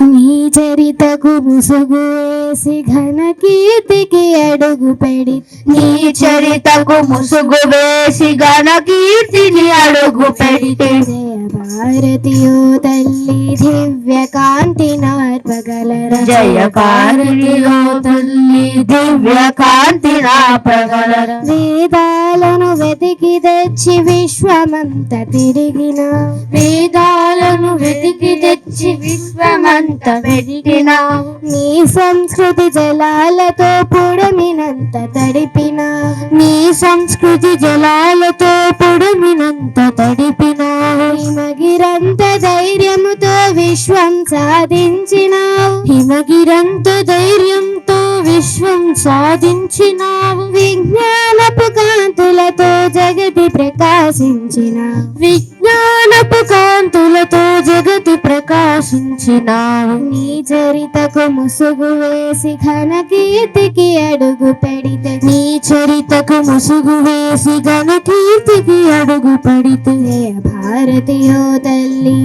నీ చరితకు ముసుగు వేసి ఘన కీర్తికి అడుగు పెడి నీ చరితకు ముసుగు వేసి ఘన కీర్తిని అడుగు పెడితే జయ భారతియో తల్లి దివ్య కాంతి నార్పగలర జయ భారతియో తల్లి దివ్య కాంతి నాపగలర వేదాలను వెతికి తెచ్చి విశ్వమంత తిరిగిన వేదాలను వెతికి తెచ్చి విశ్వమంత వెతికినా నీ సంస్కృతి జలాలతో పుడమినంత తడిపిన నీ సంస్కృతి జలాలతో పొడమినంత తడిపినా హిమగిరంత ధైర్యముతో విశ్వం సాధించినావు హిమగిరంత ధైర్యంతో విశ్వం సాధించినావు విజ్ఞానపు కాంతులతో జగతి ప్రకాశించిన విజ్ఞానపు కాంతులతో జగతి ప్రకాశించినావు నీ చరితకు ముసుగు వేసి ఘన కీర్తికి అడుగు పెడితే నీ చరితకు ముసుగు వేసి ఘన కీర్తికి అడుగు పడితే జయ భారతియో తల్లి